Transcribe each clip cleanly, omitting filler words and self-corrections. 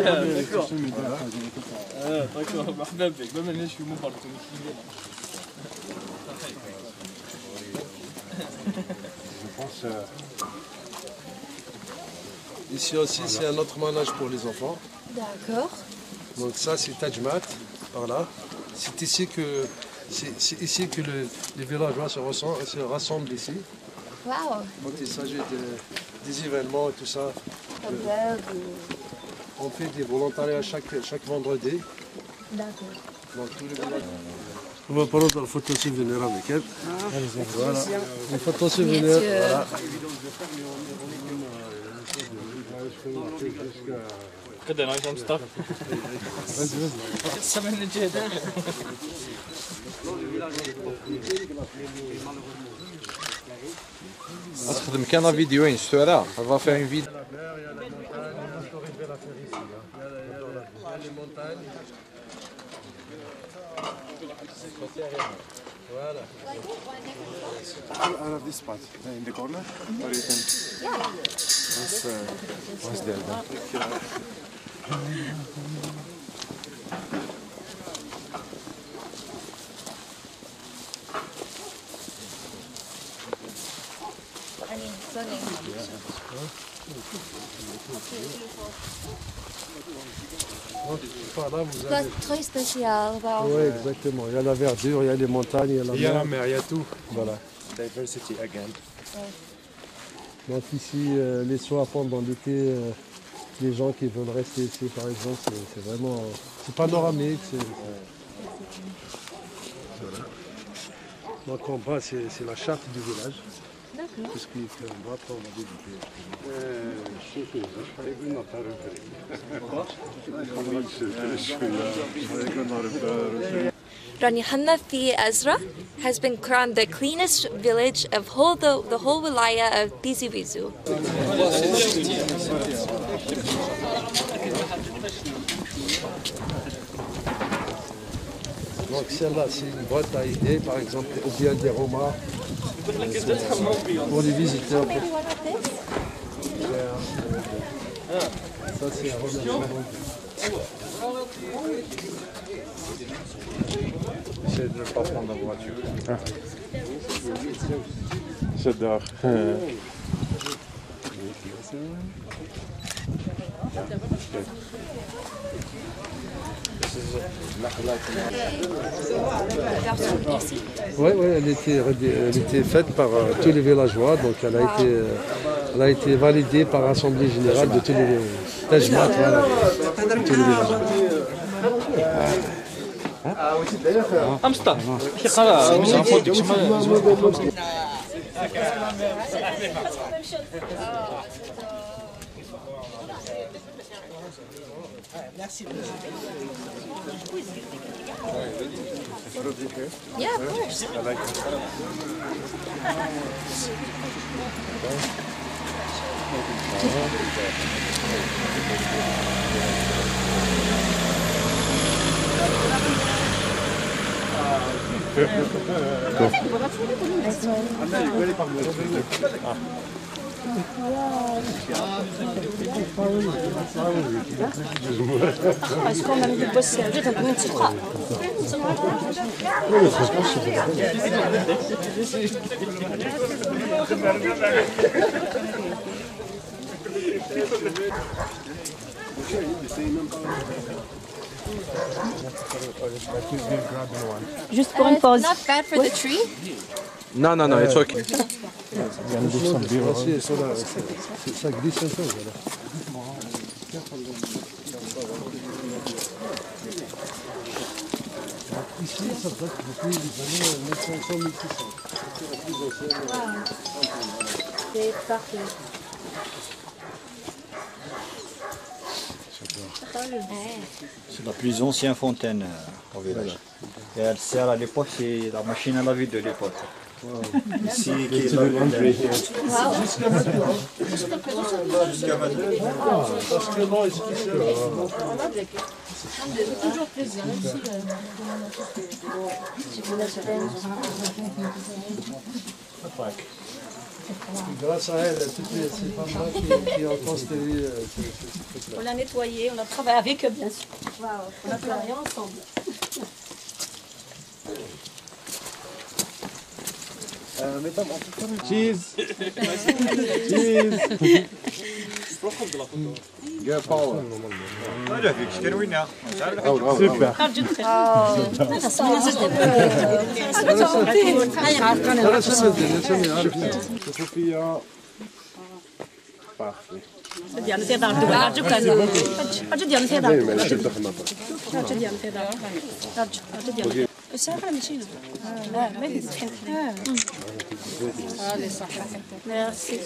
d'accord. D'accord, مرحبا بك. ما مالناش في مبارك Je pense. Ici aussi, c'est un autre manège pour les enfants. D'accord. Donc ça, c'est Tajmat, par là. C'est ici que, les villageois se rassemblent ici. Waouh. Quand il s'agit des événements et tout ça. On fait des volontariats chaque vendredi. D'accord. Dans tous les villages. On va prendre une photo souvenir avec elle. Voilà. Une photo souvenir. Voilà. كده انا عايز مصطفى السمن الجهد أخدم كان فيديوين شتورا va faire une vidéo. Voilà. I have this spot in the corner where you can. What's there? I mean, stunning. Par là, vous C'est avez... très spécial. Oui, exactement. Il y a la verdure, il y a les montagnes, il y a la mer. Il y a la mer, il y a tout. Voilà. Diversity again. Donc ici, les soirs pendant l'été, les gens qui veulent rester ici, par exemple, c'est vraiment... C'est panoramique. Voilà. Donc en bas, c'est la charte du village. D'accord. Tout ce qui est fait en bas, après on va visiter. Rani Hanafi Azra has been crowned the cleanest village of the whole wilaya of Tizi Ouzou. Donc celle-là, c'est une boîte à idées, par exemple, ou bien des romas pour les visiteurs. Ça, c'est un remerciement. J'essaie de ne pas prendre la voiture. J'adore. Oui, elle était faite par tous les villageois, donc elle a été validée par l'Assemblée Générale de tous les Tajmat, voilà, de tous les villageois. امسطر كي قرا مش عارف Yeah, of course. I like it. Est-ce qu'on a mis des bosses sérieuses dans le petit bras? Juste pour une pause. Not bad for the tree. Non, non, non, it's okay. Ça glisse un peu, voilà. Ici, ça date depuis les années 1500-1600. C'est la plus ancienne. C'est parfait. C'est la plus ancienne fontaine au village. Et elle sert à l'époque, c'est la machine à laver de l'époque. Ici, qui est là. Jusqu'à maintenant. Jusqu'à maintenant. Parce que non, Toujours plaisir. Grâce à elle, toutes ces femmes-là qui ont construit ce truc-là. On l'a nettoyé, on a travaillé avec eux, bien sûr. On a travaillé ensemble. Cheese. Cheese. Get power. Super. Sofia. Parfait. ديال الفضاء رجعوا كذا رجعوا ديال الفضاء رجعوا ديال الفضاء رجعوا ديال الساعه ماشينا ما في ميرسي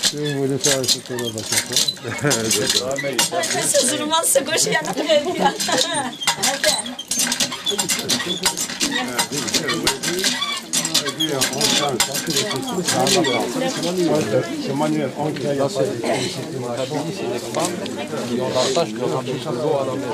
Si vous voulez faire un photo là-bas, C'est manuel. Là, c'est une cabine, c'est des femmes qui ont la tâche de ramener de l'eau à la maison.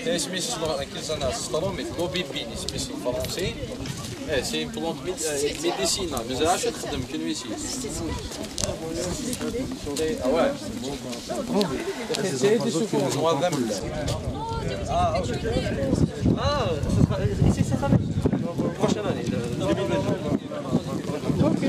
اسمه كيزانا ستروميت لوبيبين اسمه فرنسي سي ان بلونت ميديسينال مازالش تخدم كنويسيس واه سي تشوفوا نوار ذم ici c'est ça prochaine année 2022 ok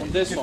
On descend.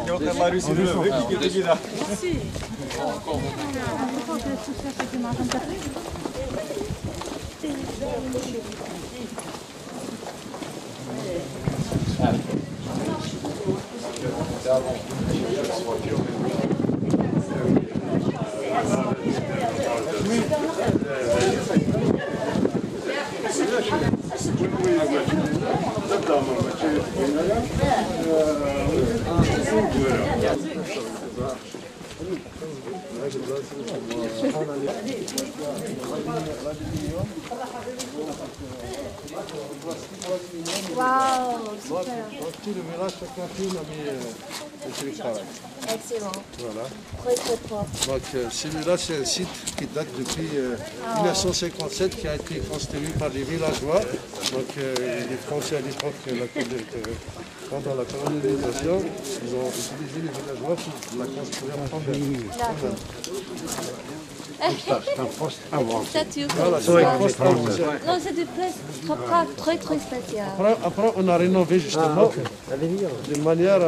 Waouh, Dans tout le village, chacun filme a mis le télétravail. excellent. Voilà. Très très propre. Donc celui-là, c'est un site qui date depuis 1957, qui a été construit par les villageois. Donc les Français à l'époque, pendant la colonisation, ils ont utilisé les villageois pour la construire en France. C'est un poste avant. Voilà, c'est un poste avant. Non, c'est du très très spécial. Après, on a rénové justement de manière...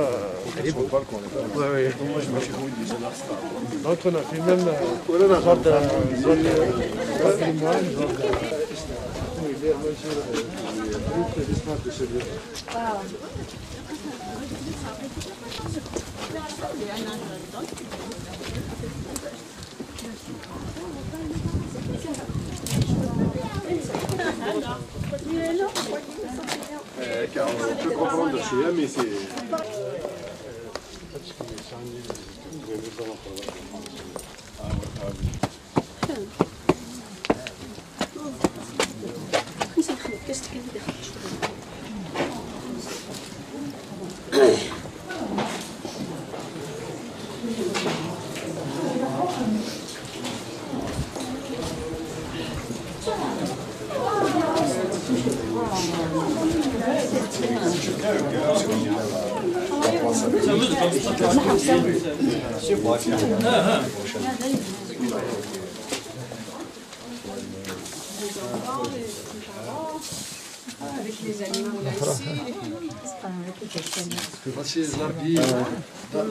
Donc on a fait même une sorte de patrimoine, une sorte de... On peut comprendre le chien, mais c'est... Avec les animaux là ici. Voici l'habit de la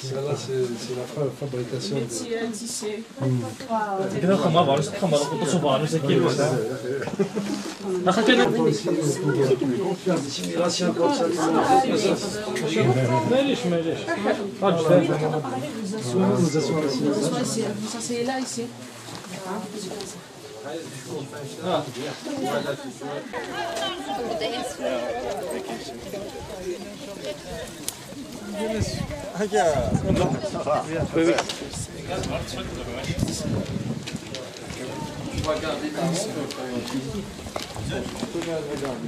Celle-là, c'est la fabrication de... tissé. كده خمار بعرس خمار قطع بعرس كيلو أخذ Dissimulation comme ça. ماليش ماليش Ça c'est là ici.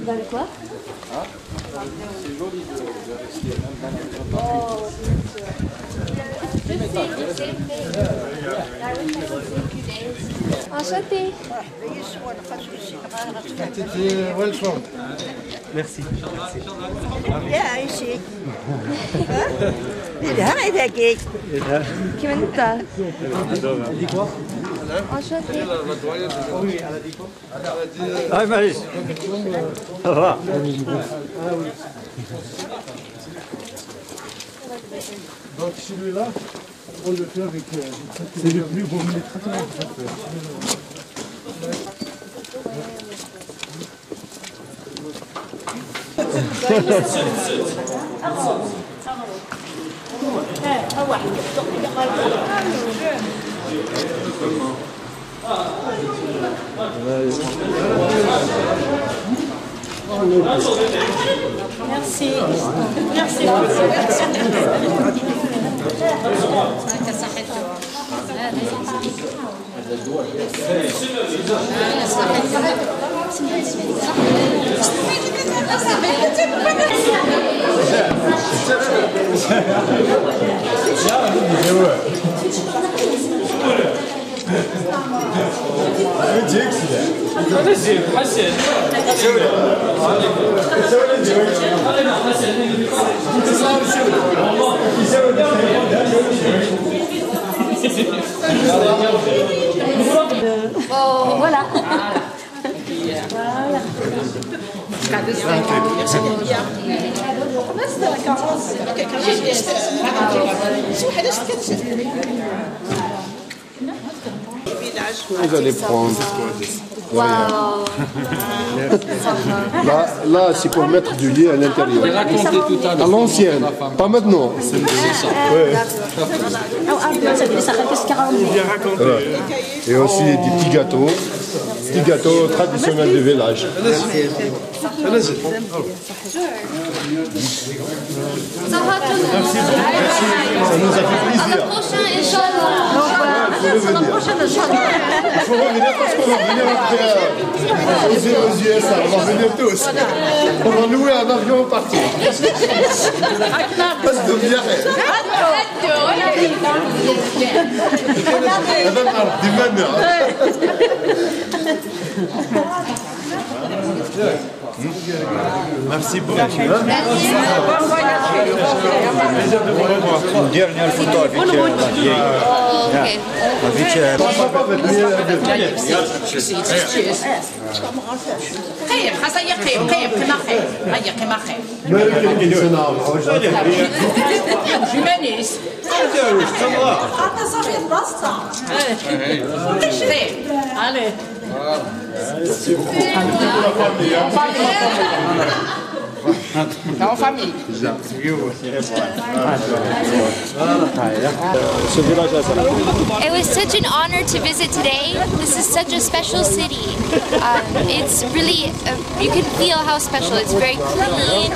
Dans le quoi? C'est joli de rester Enchanté. Welcome. Merci يا عيشي إذا إذا جيت كيف انت؟ Enchanté. Ah, Marie. Ça va. Donc celui-là, on le fait avec... c'est le plus beau traitement. Merci. Merci. Oh, voilà. Vous allez prendre. Wow. Là c'est pour mettre du lait à l'intérieur. À l'ancienne, pas maintenant. Et aussi des petits gâteaux. Petits gâteaux traditionnels du village. Ça va tout le monde. Ça nous a fait plaisir. À la prochaine, Inch'Allah. Il faut revenir parce qu'on va revenir après aux USA. On va revenir tous. On va louer un avion et partir. Parce de bien. Des meneurs. Merci beaucoup. Une dernière photo avec la vieille. Allez. En famille. It was such an honor to visit today. This is such a special city. It's really, you can feel how special. It's very clean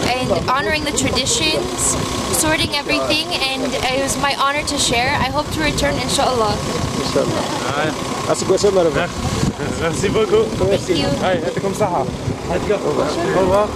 and honoring the traditions, sorting everything, and it was my honor to share. I hope to return, inshallah. Merci beaucoup Thank you. Allez, comme ça. Au revoir.